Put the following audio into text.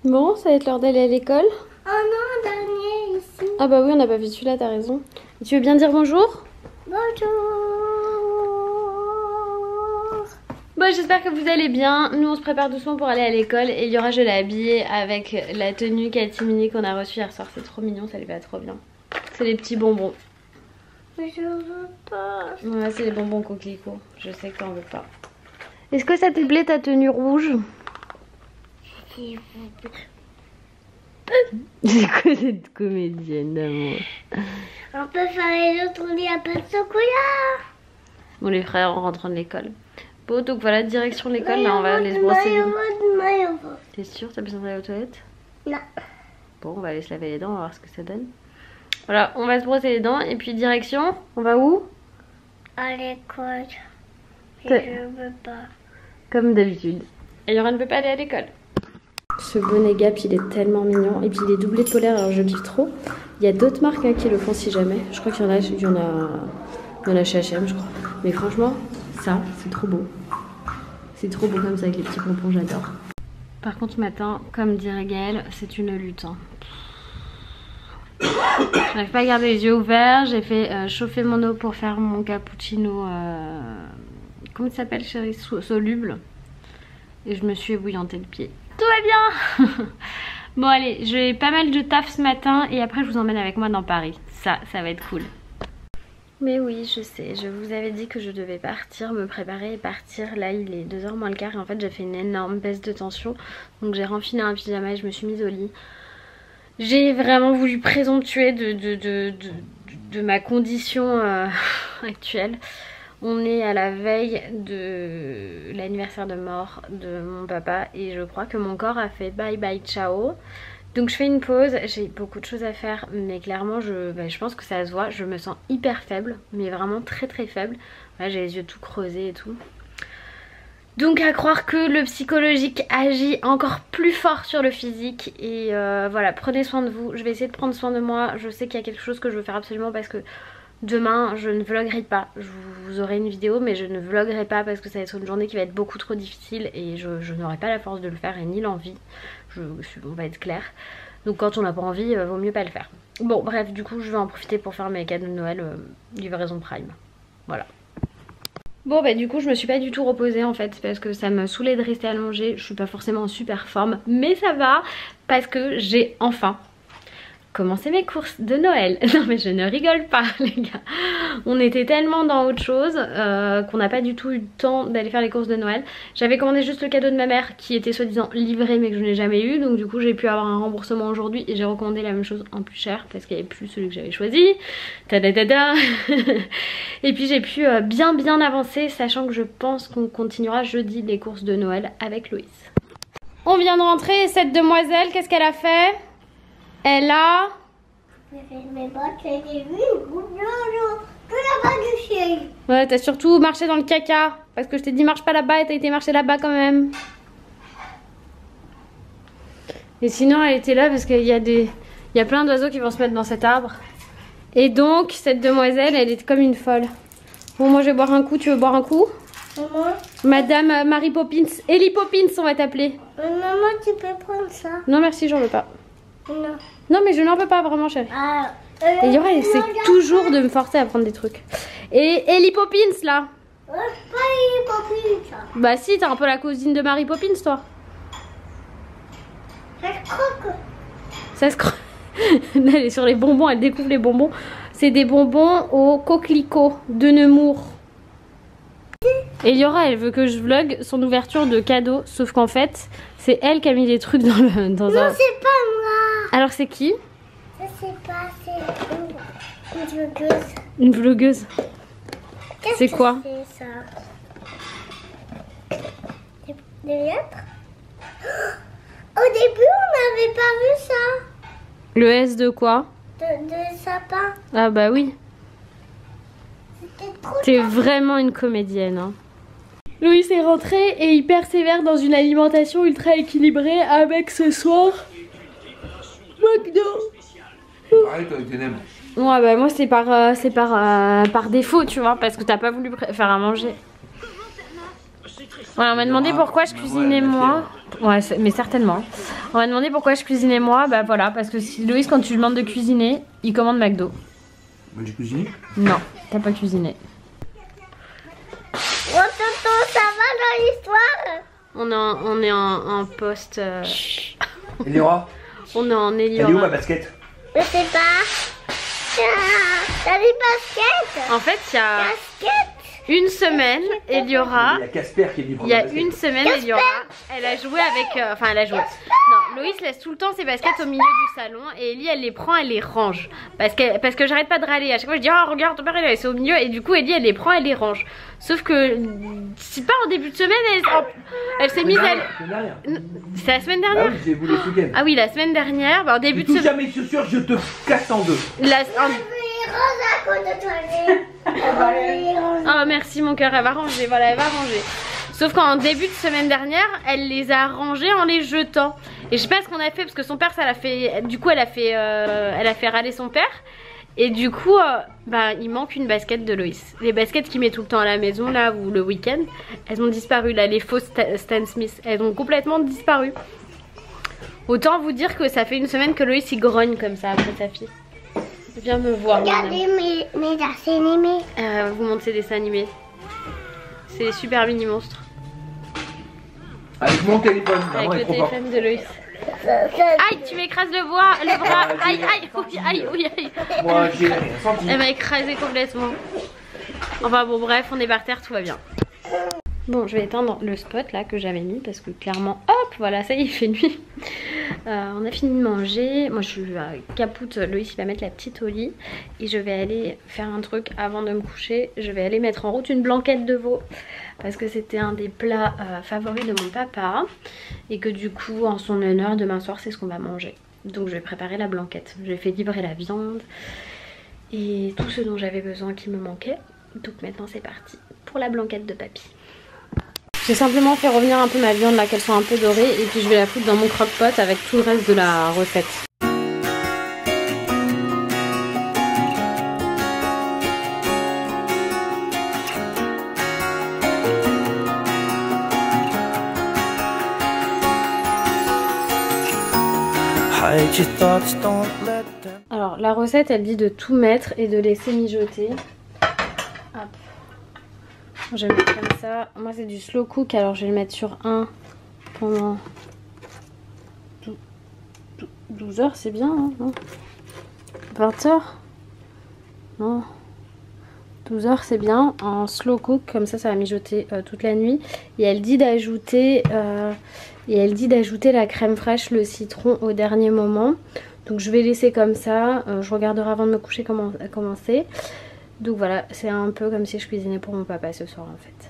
Bon, ça va être l'heure d'aller à l'école. Oh non, dernier ici. Ah bah oui, on n'a pas vu celui-là, t'as raison. Et tu veux bien dire bonjour? Bonjour. Bon, j'espère que vous allez bien. Nous, on se prépare doucement pour aller à l'école. Et Liora, je l'ai habillée avec la tenue Catimini qu'on a reçue hier soir. C'est trop mignon, ça lui va trop bien. C'est les petits bonbons. Mais je veux pas. Ouais, c'est les bonbons coquelicots. Je sais que t'en veux pas. Est-ce que ça te plaît ta tenue rouge? C'est quoi cette comédienne d'amour? On peut faire les autres, on dit à pas de chocolat. Bon, les frères en rentrant de l'école. Bon, donc voilà, direction l'école. Là, on va aller se brosser les dents. T'es sûre? T'as besoin d'aller aux toilettes? Non. Bon, on va aller se laver les dents, on va voir ce que ça donne. Voilà, on va se brosser les dents et puis direction, on va où? À l'école. Je veux pas. Comme d'habitude. Et Liora ne peut pas aller à l'école. Ce bonnet Gap, il est tellement mignon. Et puis il est doublé de polaire, alors je kiffe trop. Il y a d'autres marques hein, qui le font si jamais. Je crois qu'il y en a chez H&M, je crois. Mais franchement, ça, c'est trop beau. C'est trop beau comme ça avec les petits pompons, j'adore. Par contre, ce matin, comme dirait Gaëlle, c'est une lutte. Hein. J'arrive pas à garder les yeux ouverts. J'ai fait chauffer mon eau pour faire mon cappuccino. Comment ça s'appelle, chérie? Soluble. Et je me suis ébouillanté le pied. Tout va bien. Bon allez, j'ai pas mal de taf ce matin et après je vous emmène avec moi dans Paris. Ça va être cool. Mais oui, je sais, je vous avais dit que je devais partir, me préparer et partir. Là il est 2h moins le quart et en fait j'ai fait une énorme baisse de tension. Donc j'ai renfilé un pyjama et je me suis mise au lit. J'ai vraiment voulu présomptuer de ma condition actuelle. On est à la veille de l'anniversaire de mort de mon papa et je crois que mon corps a fait bye bye ciao. Donc je fais une pause, j'ai beaucoup de choses à faire mais clairement je pense que ça se voit, je me sens hyper faible, mais vraiment très très faible. Là j'ai les yeux tout creusés et tout. Donc à croire que le psychologique agit encore plus fort sur le physique et voilà, prenez soin de vous. Je vais essayer de prendre soin de moi, je sais qu'il y a quelque chose que je veux faire absolument parce que demain je ne vloguerai pas, vous aurez une vidéo mais je ne vloguerai pas parce que ça va être une journée qui va être beaucoup trop difficile et je n'aurai pas la force de le faire et ni l'envie, on va être clair. Donc quand on n'a pas envie, vaut mieux pas le faire. Bon bref, du coup je vais en profiter pour faire mes cadeaux de Noël, livraison Prime, voilà. Bon bah du coup je me suis pas du tout reposée en fait parce que ça me saoulait de rester allongée, je suis pas forcément en super forme mais ça va parce que j'ai enfin commencer mes courses de Noël. Non mais je ne rigole pas les gars. On était tellement dans autre chose qu'on n'a pas du tout eu le temps d'aller faire les courses de Noël. J'avais commandé juste le cadeau de ma mère qui était soi-disant livré mais que je n'ai jamais eu. Donc du coup j'ai pu avoir un remboursement aujourd'hui et j'ai recommandé la même chose en plus cher parce qu'il n'y avait plus celui que j'avais choisi. Tadadada. Et puis j'ai pu bien avancer sachant que je pense qu'on continuera jeudi les courses de Noël avec Loïs. On vient de rentrer et cette demoiselle, qu'est-ce qu'elle a fait? Elle a... Mes bottes, j'ai vu tout là-bas du ciel. Ouais, t'as surtout marché dans le caca. Parce que je t'ai dit marche pas là-bas et t'as été marcher là-bas quand même. Et sinon elle était là parce qu'il y a il y a plein d'oiseaux qui vont se mettre dans cet arbre. Et donc cette demoiselle elle est comme une folle. Bon moi je vais boire un coup, tu veux boire un coup? Maman, Madame Mary Poppins, Ellie Poppins on va t'appeler. maman, tu peux prendre ça? Non merci, j'en veux pas. Non. Non mais je n'en veux pas vraiment chérie. Ah, Et Liora elle essaie toujours de me forcer à prendre des trucs. Et Ellie Poppins là. pas les papilles, ça. Bah si, t'es un peu la cousine de Mary Poppins toi. Ça se croque. Ça se croque. Elle est sur les bonbons, elle découvre les bonbons. C'est des bonbons au coquelicot de Nemours. Et Liora elle veut que je vlog son ouverture de cadeaux. Sauf qu'en fait, c'est elle qui a mis les trucs dans le... Non, c'est pas moi. Alors c'est qui? Je sais pas, c'est une vlogueuse. Une vlogueuse. C'est quoi? C'est ça. Des lettres? Au début, on n'avait pas vu ça. Le S de quoi? De sapin. Ah bah oui. C'était trop. T'es vraiment une comédienne. Hein. Louis est rentré et il persévère dans une alimentation ultra équilibrée avec ce soir McDo. Arrête avec tes nems. Ouais bah moi c'est par défaut tu vois parce que t'as pas voulu faire à manger. Voilà, on m'a demandé pourquoi je cuisinais moi. Ouais, mais certainement. On m'a demandé pourquoi je cuisinais moi. Bah voilà, parce que si Loïs, quand tu lui demandes de cuisiner, il commande McDo. Moi j'ai cuisiné? Non, t'as pas cuisiné. Oh, tonton, ça va dans l'histoire? On est en poste. Eliora, On est en elle est où ma Eliora. basket? Je sais pas. T'as des baskets? En fait, il y a Baskets? une semaine, Eliora. Il y a Casper qui est venu Il prendre y a la basket. une semaine, Eliora, elle a joué avec... Enfin, elle a joué. Non, Loïs laisse tout le temps ses baskets au milieu du salon et Ellie, elle les prend, elle les range. Parce que j'arrête pas de râler. À chaque fois, je dis, oh, regarde, ton père, il a laissé au milieu. Et du coup, Ellie, elle les prend, elle les range. Sauf que, c'est pas en début de semaine, elle s'est mise à... C'est la semaine Ah dernière? oui, j'ai voulu ce week-end. Ah oui, la semaine dernière, bah, en début Tu de touches à semaine... mes chaussures, je te casse en deux. Je vais rose à cause de toi. Oh merci mon cœur, elle va ranger, voilà, elle va ranger. Sauf qu'en début de semaine dernière, elle les a rangés en les jetant. Et je sais pas ce qu'on a fait parce que son père, ça l'a fait. Du coup, elle a fait râler son père. Et du coup, bah, il manque une basket de Loïs. Les baskets qu'il met tout le temps à la maison là ou le week-end, elles ont disparu là, les fausses Stan Smith, elles ont complètement disparu. Autant vous dire que ça fait une semaine que Loïs il grogne comme ça après sa fille. Viens me voir. Regardez mes dessins animés. Vous montrez ces dessins animés. C'est les super mini monstres. Avec mon téléphone, Avec maman est le trop forte. téléphone de Loïs. Aïe, tu m'écrases le bras. Aïe, aïe, oui, aïe, oui, aïe. Moi j'ai rien senti. Elle m'a écrasé complètement. Enfin bon, bref, on est par terre, tout va bien. Bon, je vais éteindre le spot là que j'avais mis parce que clairement, hop, voilà, ça y est, il fait nuit. On a fini de manger. Moi, je suis à capoute. Loïs, il va mettre la petite au lit. Et je vais aller faire un truc avant de me coucher. Je vais aller mettre en route une blanquette de veau. Parce que c'était un des plats favoris de mon papa. Et que du coup, en son honneur, demain soir, c'est ce qu'on va manger. Donc, je vais préparer la blanquette. Je vais faire livrer la viande. Et tout ce dont j'avais besoin qui me manquait. Donc, maintenant, c'est parti pour la blanquette de papy. J'ai simplement fait revenir un peu ma viande là, qu'elle soit un peu dorée, et puis je vais la foutre dans mon croque-pot avec tout le reste de la recette. Alors la recette elle dit de tout mettre et de laisser mijoter. Hop. Je vais mettre comme ça. Moi c'est du slow cook, alors je vais le mettre sur 1 pendant 12 heures, c'est bien, hein, non? 20 heures? Non. 12 heures c'est bien, en slow cook, comme ça ça va mijoter toute la nuit. Et elle dit d'ajouter la crème fraîche, le citron au dernier moment. Donc je vais laisser comme ça, je regarderai avant de me coucher comment c'est. Donc voilà, c'est un peu comme si je cuisinais pour mon papa ce soir en fait.